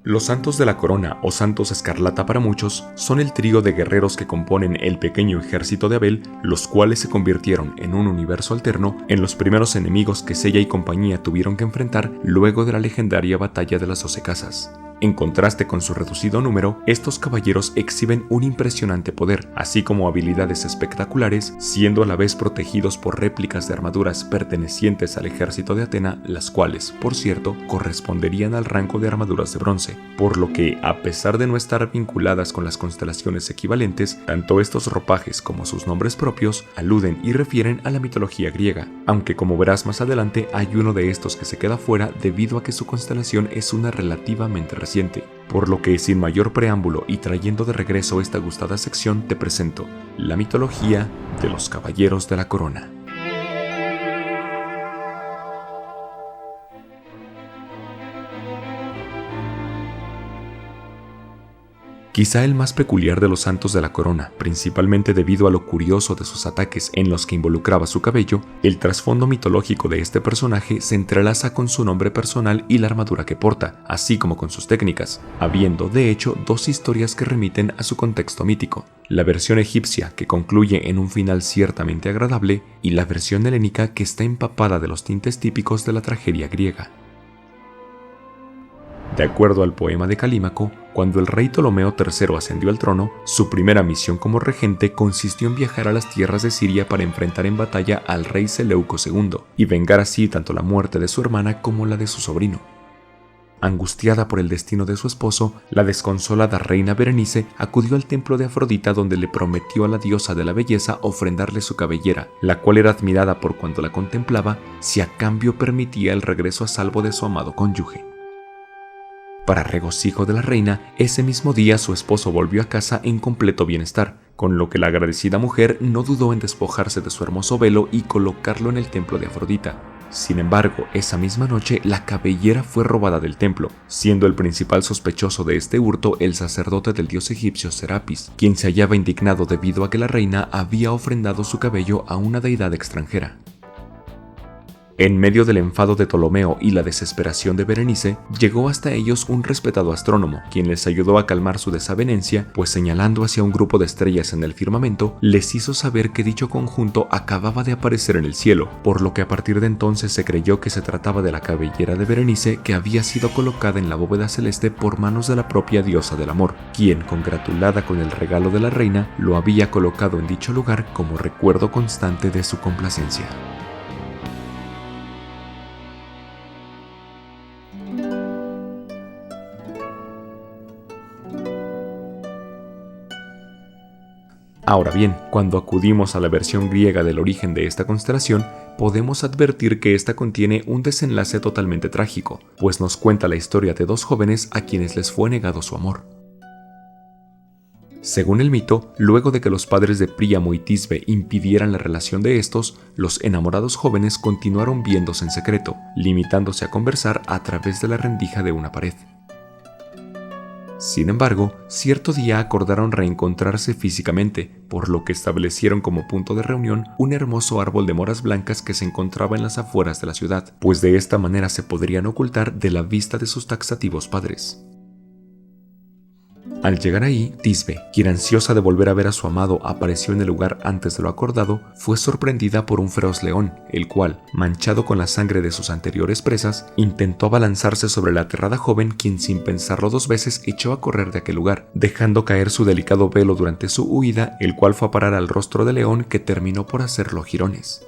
Los Santos de la Corona o Santos Escarlata para muchos son el trío de guerreros que componen el pequeño ejército de Abel, los cuales se convirtieron en un universo alterno en los primeros enemigos que Seiya y compañía tuvieron que enfrentar luego de la legendaria batalla de las 12 casas. En contraste con su reducido número, estos caballeros exhiben un impresionante poder, así como habilidades espectaculares, siendo a la vez protegidos por réplicas de armaduras pertenecientes al ejército de Atena, las cuales, por cierto, corresponderían al rango de armaduras de bronce, por lo que, a pesar de no estar vinculadas con las constelaciones equivalentes, tanto estos ropajes como sus nombres propios aluden y refieren a la mitología griega, aunque como verás más adelante hay uno de estos que se queda fuera debido a que su constelación es una relativamente reciente. Por lo que, sin mayor preámbulo y trayendo de regreso esta gustada sección, te presento la mitología de los Caballeros de la Corona. Quizá el más peculiar de los Santos de la Corona, principalmente debido a lo curioso de sus ataques en los que involucraba su cabello, el trasfondo mitológico de este personaje se entrelaza con su nombre personal y la armadura que porta, así como con sus técnicas, habiendo de hecho dos historias que remiten a su contexto mítico: la versión egipcia, que concluye en un final ciertamente agradable, y la versión helénica, que está empapada de los tintes típicos de la tragedia griega. De acuerdo al poema de Calímaco, cuando el rey Ptolomeo III ascendió al trono, su primera misión como regente consistió en viajar a las tierras de Siria para enfrentar en batalla al rey Seleuco II y vengar así tanto la muerte de su hermana como la de su sobrino. Angustiada por el destino de su esposo, la desconsolada reina Berenice acudió al templo de Afrodita, donde le prometió a la diosa de la belleza ofrendarle su cabellera, la cual era admirada por cuanto la contemplaba, si a cambio permitía el regreso a salvo de su amado cónyuge. Para regocijo de la reina, ese mismo día su esposo volvió a casa en completo bienestar, con lo que la agradecida mujer no dudó en despojarse de su hermoso velo y colocarlo en el templo de Afrodita. Sin embargo, esa misma noche la cabellera fue robada del templo, siendo el principal sospechoso de este hurto el sacerdote del dios egipcio Serapis, quien se hallaba indignado debido a que la reina había ofrendado su cabello a una deidad extranjera. En medio del enfado de Ptolomeo y la desesperación de Berenice, llegó hasta ellos un respetado astrónomo, quien les ayudó a calmar su desavenencia, pues señalando hacia un grupo de estrellas en el firmamento, les hizo saber que dicho conjunto acababa de aparecer en el cielo, por lo que a partir de entonces se creyó que se trataba de la cabellera de Berenice, que había sido colocada en la bóveda celeste por manos de la propia diosa del amor, quien, congratulada con el regalo de la reina, lo había colocado en dicho lugar como recuerdo constante de su complacencia. Ahora bien, cuando acudimos a la versión griega del origen de esta constelación, podemos advertir que esta contiene un desenlace totalmente trágico, pues nos cuenta la historia de dos jóvenes a quienes les fue negado su amor. Según el mito, luego de que los padres de Príamo y Tisbe impidieran la relación de estos, los enamorados jóvenes continuaron viéndose en secreto, limitándose a conversar a través de la rendija de una pared. Sin embargo, cierto día acordaron reencontrarse físicamente, por lo que establecieron como punto de reunión un hermoso árbol de moras blancas que se encontraba en las afueras de la ciudad, pues de esta manera se podrían ocultar de la vista de sus taxativos padres. Al llegar ahí, Tisbe, quien ansiosa de volver a ver a su amado apareció en el lugar antes de lo acordado, fue sorprendida por un feroz león, el cual, manchado con la sangre de sus anteriores presas, intentó abalanzarse sobre la aterrada joven, quien sin pensarlo dos veces echó a correr de aquel lugar, dejando caer su delicado velo durante su huida, el cual fue a parar al rostro del león, que terminó por hacerlo jirones.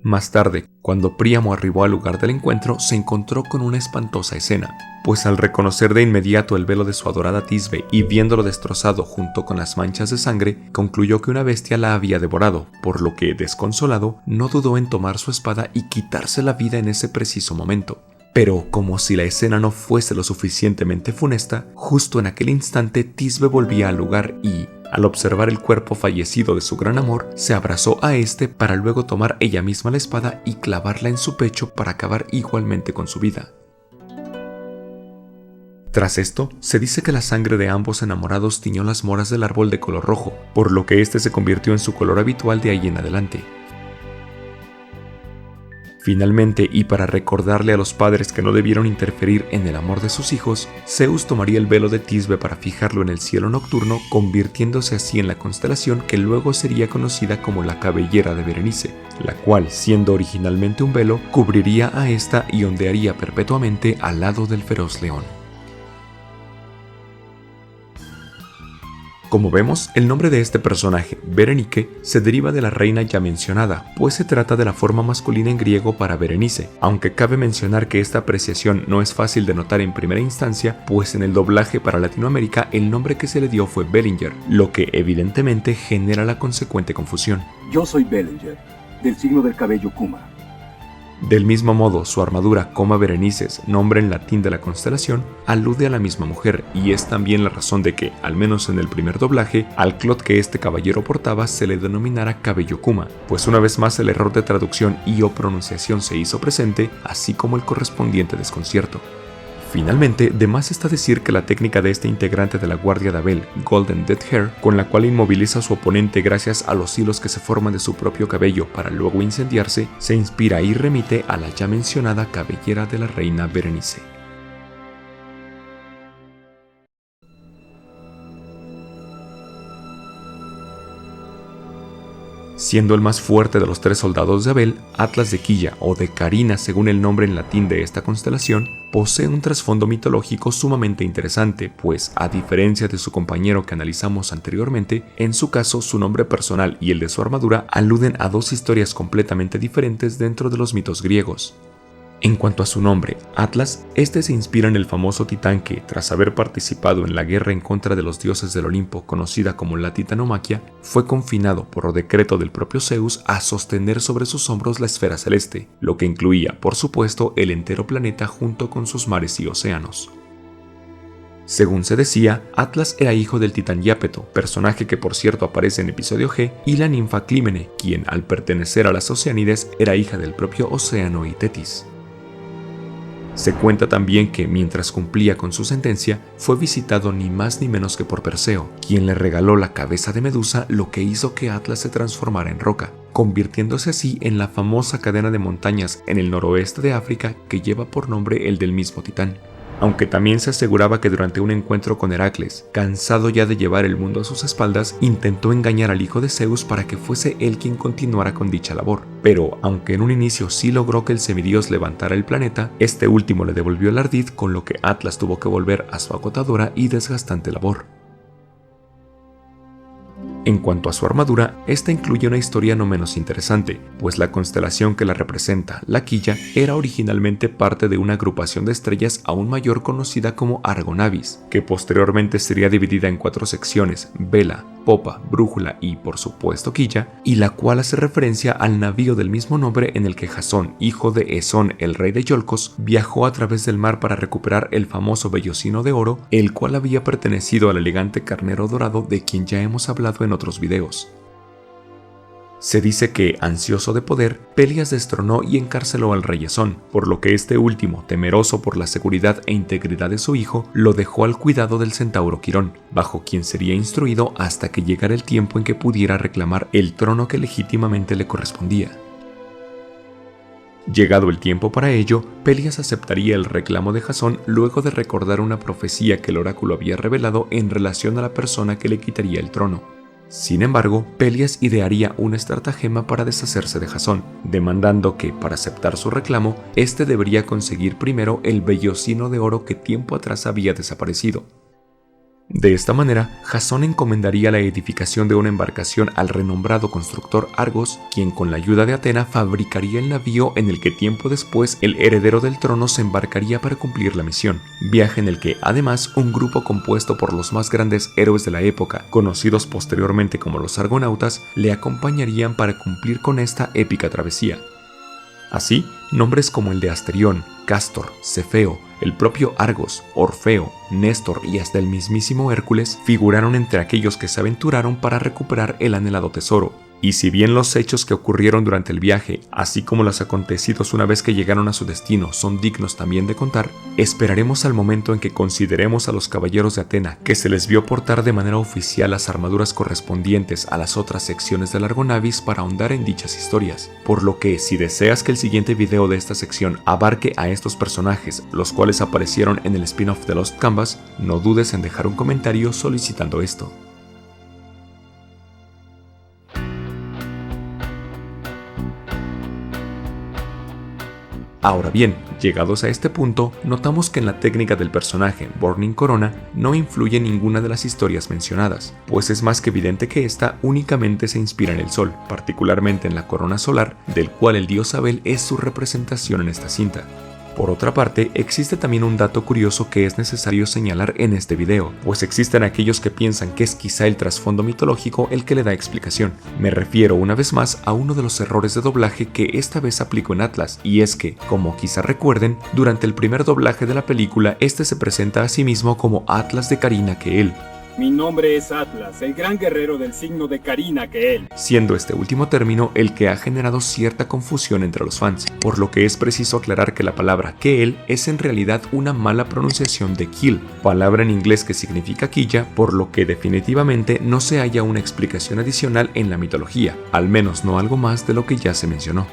Más tarde, cuando Príamo arribó al lugar del encuentro, se encontró con una espantosa escena, pues al reconocer de inmediato el velo de su adorada Tisbe y viéndolo destrozado junto con las manchas de sangre, concluyó que una bestia la había devorado, por lo que, desconsolado, no dudó en tomar su espada y quitarse la vida en ese preciso momento. Pero, como si la escena no fuese lo suficientemente funesta, justo en aquel instante Tisbe volvía al lugar y, al observar el cuerpo fallecido de su gran amor, se abrazó a este para luego tomar ella misma la espada y clavarla en su pecho para acabar igualmente con su vida. Tras esto, se dice que la sangre de ambos enamorados tiñó las moras del árbol de color rojo, por lo que este se convirtió en su color habitual de ahí en adelante. Finalmente, y para recordarle a los padres que no debieron interferir en el amor de sus hijos, Zeus tomaría el velo de Tisbe para fijarlo en el cielo nocturno, convirtiéndose así en la constelación que luego sería conocida como la cabellera de Berenice, la cual, siendo originalmente un velo, cubriría a esta y ondearía perpetuamente al lado del feroz león. Como vemos, el nombre de este personaje, Berenike, se deriva de la reina ya mencionada, pues se trata de la forma masculina en griego para Berenice, aunque cabe mencionar que esta apreciación no es fácil de notar en primera instancia, pues en el doblaje para Latinoamérica el nombre que se le dio fue Bellinger, lo que evidentemente genera la consecuente confusión. Yo soy Bellinger, del signo del cabello Kuma. Del mismo modo, su armadura Coma Berenices, nombre en latín de la constelación, alude a la misma mujer, y es también la razón de que, al menos en el primer doblaje, al clot que este caballero portaba se le denominara cabello Kuma, pues una vez más el error de traducción y o pronunciación se hizo presente, así como el correspondiente desconcierto. Finalmente, de más está decir que la técnica de este integrante de la Guardia de Abel, Golden Dead Hair, con la cual inmoviliza a su oponente gracias a los hilos que se forman de su propio cabello para luego incendiarse, se inspira y remite a la ya mencionada cabellera de la reina Berenice. Siendo el más fuerte de los tres soldados de Abel, Atlas de Quilla o de Carina según el nombre en latín de esta constelación, posee un trasfondo mitológico sumamente interesante, pues a diferencia de su compañero que analizamos anteriormente, en su caso su nombre personal y el de su armadura aluden a dos historias completamente diferentes dentro de los mitos griegos. En cuanto a su nombre, Atlas, este se inspira en el famoso titán que, tras haber participado en la guerra en contra de los dioses del Olimpo, conocida como la Titanomaquia, fue confinado por decreto del propio Zeus a sostener sobre sus hombros la esfera celeste, lo que incluía, por supuesto, el entero planeta junto con sus mares y océanos. Según se decía, Atlas era hijo del titán Iápeto, personaje que por cierto aparece en episodio G, y la ninfa Clímene, quien al pertenecer a las Oceánides era hija del propio Océano y Tetis. Se cuenta también que, mientras cumplía con su sentencia, fue visitado ni más ni menos que por Perseo, quien le regaló la cabeza de Medusa, lo que hizo que Atlas se transformara en roca, convirtiéndose así en la famosa cadena de montañas en el noroeste de África que lleva por nombre el del mismo titán. Aunque también se aseguraba que durante un encuentro con Heracles, cansado ya de llevar el mundo a sus espaldas, intentó engañar al hijo de Zeus para que fuese él quien continuara con dicha labor. Pero, aunque en un inicio sí logró que el semidios levantara el planeta, este último le devolvió el ardid, con lo que Atlas tuvo que volver a su agotadora y desgastante labor. En cuanto a su armadura, esta incluye una historia no menos interesante, pues la constelación que la representa, la Quilla, era originalmente parte de una agrupación de estrellas aún mayor conocida como Argonavis, que posteriormente sería dividida en 4 secciones: vela, popa, brújula y, por supuesto, quilla, y la cual hace referencia al navío del mismo nombre en el que Jasón, hijo de Esón, el rey de Iolcos, viajó a través del mar para recuperar el famoso vellocino de oro, el cual había pertenecido al elegante carnero dorado de quien ya hemos hablado en otros videos. Se dice que, ansioso de poder, Pelias destronó y encarceló al rey Esón, por lo que este último, temeroso por la seguridad e integridad de su hijo, lo dejó al cuidado del centauro Quirón, bajo quien sería instruido hasta que llegara el tiempo en que pudiera reclamar el trono que legítimamente le correspondía. Llegado el tiempo para ello, Pelias aceptaría el reclamo de Jasón luego de recordar una profecía que el oráculo había revelado en relación a la persona que le quitaría el trono. Sin embargo, Pelias idearía una estratagema para deshacerse de Jasón, demandando que, para aceptar su reclamo, éste debería conseguir primero el vellocino de oro que tiempo atrás había desaparecido. De esta manera, Jasón encomendaría la edificación de una embarcación al renombrado constructor Argos, quien con la ayuda de Atena fabricaría el navío en el que tiempo después el heredero del trono se embarcaría para cumplir la misión, viaje en el que además un grupo compuesto por los más grandes héroes de la época, conocidos posteriormente como los Argonautas, le acompañarían para cumplir con esta épica travesía. Así, nombres como el de Asterión, Cástor, Cefeo, el propio Argos, Orfeo, Néstor y hasta el mismísimo Hércules figuraron entre aquellos que se aventuraron para recuperar el anhelado tesoro, Y si bien los hechos que ocurrieron durante el viaje, así como los acontecidos una vez que llegaron a su destino, son dignos también de contar, esperaremos al momento en que consideremos a los caballeros de Atena, que se les vio portar de manera oficial las armaduras correspondientes a las otras secciones del Argonavis para ahondar en dichas historias. Por lo que, si deseas que el siguiente video de esta sección abarque a estos personajes, los cuales aparecieron en el spin-off de Lost Canvas, no dudes en dejar un comentario solicitando esto. Ahora bien, llegados a este punto, notamos que en la técnica del personaje Burning Corona no influye ninguna de las historias mencionadas, pues es más que evidente que esta únicamente se inspira en el sol, particularmente en la corona solar, del cual el dios Abel es su representación en esta cinta. Por otra parte, existe también un dato curioso que es necesario señalar en este video, pues existen aquellos que piensan que es quizá el trasfondo mitológico el que le da explicación. Me refiero una vez más a uno de los errores de doblaje que esta vez aplicó en Atlas, y es que, como quizá recuerden, durante el primer doblaje de la película, este se presenta a sí mismo como Atlas de Carina que él. Mi nombre es Atlas, el gran guerrero del signo de Carina que él. Siendo este último término el que ha generado cierta confusión entre los fans, por lo que es preciso aclarar que la palabra que él es en realidad una mala pronunciación de kill, palabra en inglés que significa quilla, por lo que definitivamente no se halla una explicación adicional en la mitología, al menos no algo más de lo que ya se mencionó.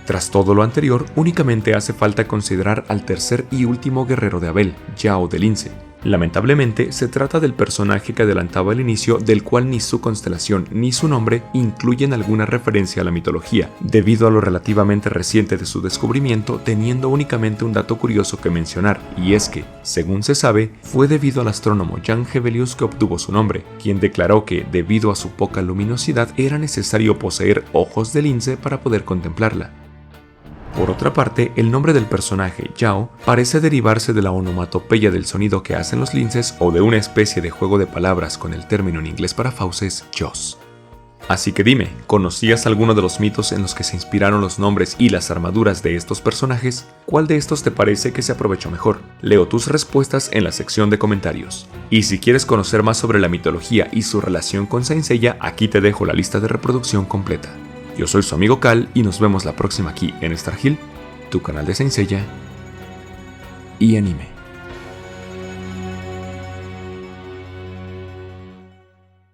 Tras todo lo anterior, únicamente hace falta considerar al tercer y último guerrero de Abel, Yao de Lince. Lamentablemente, se trata del personaje que adelantaba el inicio, del cual ni su constelación ni su nombre incluyen alguna referencia a la mitología, debido a lo relativamente reciente de su descubrimiento, teniendo únicamente un dato curioso que mencionar, y es que, según se sabe, fue debido al astrónomo Jan Hevelius que obtuvo su nombre, quien declaró que, debido a su poca luminosidad, era necesario poseer ojos de lince para poder contemplarla. Por otra parte, el nombre del personaje, Yao, parece derivarse de la onomatopeya del sonido que hacen los linces o de una especie de juego de palabras con el término en inglés para fauces, Joss. Así que dime, ¿conocías alguno de los mitos en los que se inspiraron los nombres y las armaduras de estos personajes? ¿Cuál de estos te parece que se aprovechó mejor? Leo tus respuestas en la sección de comentarios. Y si quieres conocer más sobre la mitología y su relación con Saint Seiya, aquí te dejo la lista de reproducción completa. Yo soy su amigo Cal y nos vemos la próxima aquí en Star Hill, tu canal de Saint Seiya y anime.